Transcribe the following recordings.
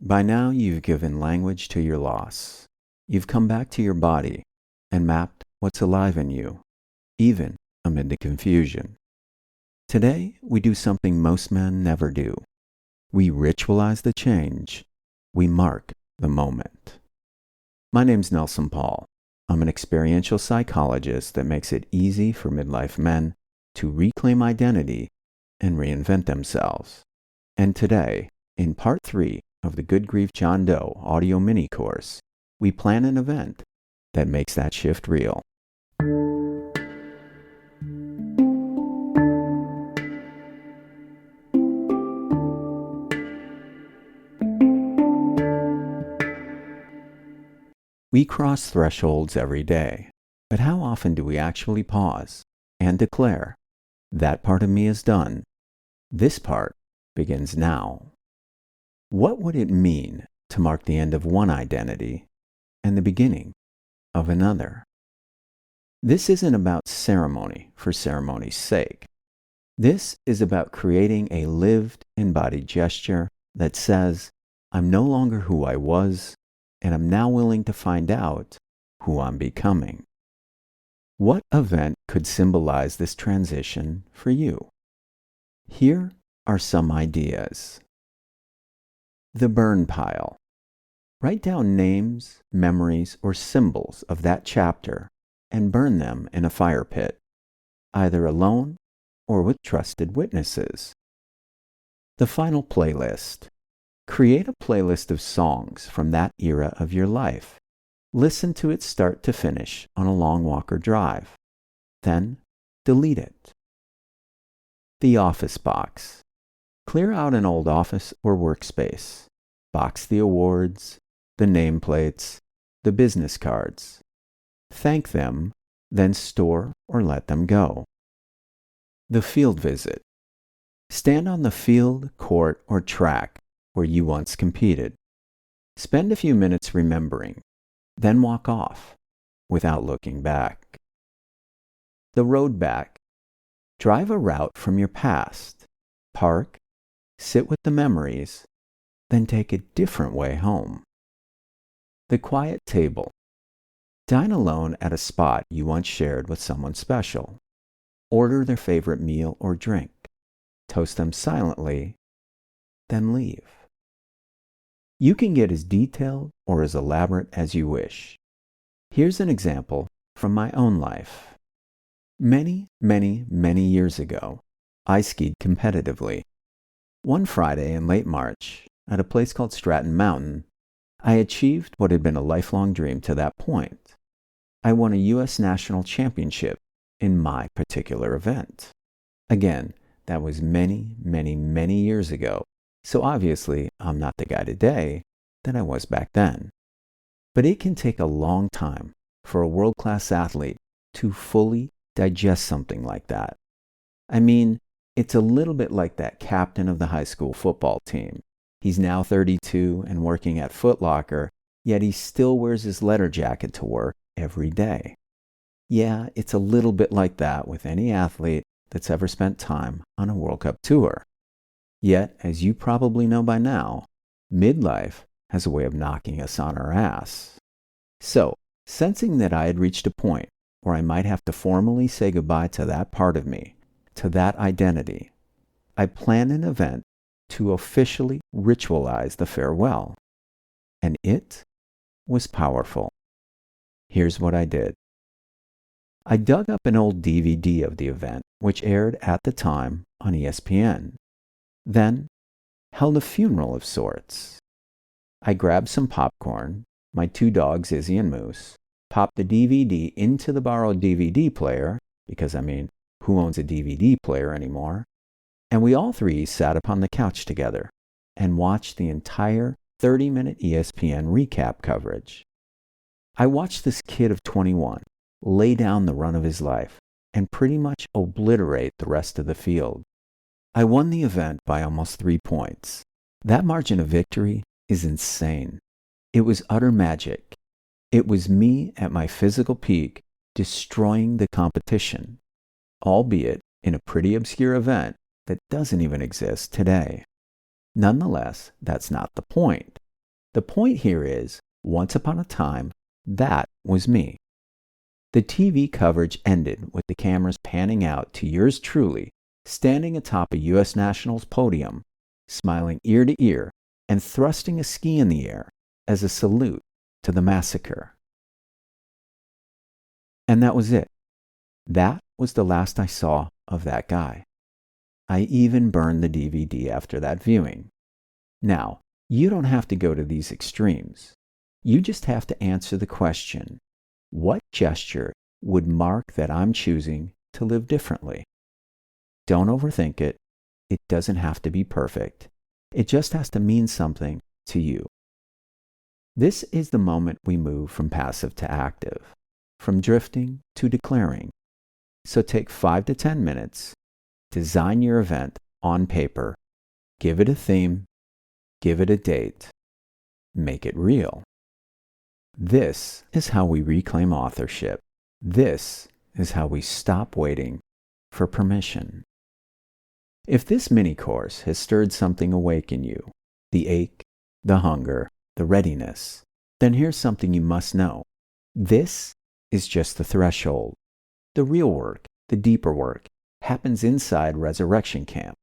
By now, you've given language to your loss. You've come back to your body and mapped what's alive in you, even amid the confusion. Today, we do something most men never do. We ritualize the change. We mark the moment. My name's Nelson Pahl. I'm an experiential psychologist that makes it easy for midlife men to reclaim identity and reinvent themselves. And today, in part 3 of the Good Grief John Doe audio mini course, we plan an event that makes that shift real. We cross thresholds every day, but how often do we actually pause and declare, that part of me is done, this part begins now? What would it mean to mark the end of one identity and the beginning of another? This isn't about ceremony for ceremony's sake. This is about creating a lived, embodied gesture that says, I'm no longer who I was, and I'm now willing to find out who I'm becoming. What event could symbolize this transition for you? Here are some ideas. The burn pile. Write down names, memories, or symbols of that chapter and burn them in a fire pit, either alone or with trusted witnesses. The final playlist. Create a playlist of songs from that era of your life. Listen to it start to finish on a long walk or drive. Then delete it. The office box. Clear out an old office or workspace. Box the awards, the nameplates, the business cards. Thank them, then store or let them go. The field visit. Stand on the field, court, or track where you once competed. Spend a few minutes remembering, then walk off without looking back. The road back. Drive a route from your past. Park, sit with the memories, then take a different way home. The quiet table. Dine alone at a spot you once shared with someone special. Order their favorite meal or drink. Toast them silently, then leave. You can get as detailed or as elaborate as you wish. Here's an example from my own life. Many years ago, I skied competitively. One Friday in late March, at a place called Stratton Mountain, I achieved what had been a lifelong dream to that point. I won a U.S. national championship in my particular event. Again, that was many years ago. So obviously, I'm not the guy today that I was back then. But it can take a long time for a world-class athlete to fully digest something like that. I mean, it's a little bit like that captain of the high school football team. He's now 32 and working at Foot Locker, yet he still wears his leather jacket to work every day. Yeah, it's a little bit like that with any athlete that's ever spent time on a World Cup tour. Yet, as you probably know by now, midlife has a way of knocking us on our ass. So, sensing that I had reached a point where I might have to formally say goodbye to that part of me, to that identity, I planned an event to officially ritualize the farewell. And it was powerful. Here's what I did. I dug up an old DVD of the event, which aired at the time on ESPN. Then, held a funeral of sorts. I grabbed some popcorn, my 2 dogs, Izzy and Moose, popped the DVD into the borrowed DVD player, because who owns a DVD player anymore? And we all 3 sat upon the couch together and watched the entire 30-minute ESPN recap coverage. I watched this kid of 21 lay down the run of his life and pretty much obliterate the rest of the field. I won the event by almost 3 points. That margin of victory is insane. It was utter magic. It was me at my physical peak destroying the competition, albeit in a pretty obscure event that doesn't even exist today. Nonetheless, that's not the point. The point here is, once upon a time, that was me. The TV coverage ended with the cameras panning out to yours truly, standing atop a U.S. Nationals podium, smiling ear to ear and thrusting a ski in the air as a salute to the massacre. And that was it. That was the last I saw of that guy. I even burned the DVD after that viewing. Now, you don't have to go to these extremes. You just have to answer the question, what gesture would mark that I'm choosing to live differently? Don't overthink it. It doesn't have to be perfect. It just has to mean something to you. This is the moment we move from passive to active, from drifting to declaring. So take 5 to 10 minutes, design your event on paper, give it a theme, give it a date, make it real. This is how we reclaim authorship. This is how we stop waiting for permission. If this mini course has stirred something awake in you, the ache, the hunger, the readiness, then here's something you must know. This is just the threshold. The real work, the deeper work, happens inside Resurrection Camp,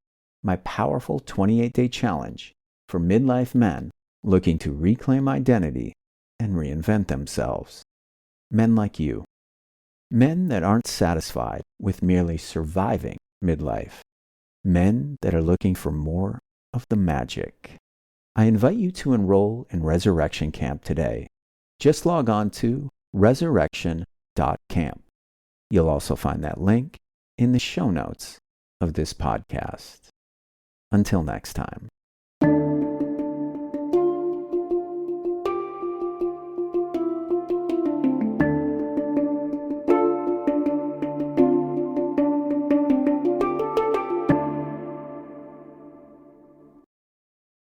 my powerful 28-day challenge for midlife men looking to reclaim identity and reinvent themselves. Men like you. Men that aren't satisfied with merely surviving midlife. Men that are looking for more of the magic. I invite you to enroll in Resurrection Camp today. Just log on to resurrection.camp. You'll also find that link in the show notes of this podcast. Until next time.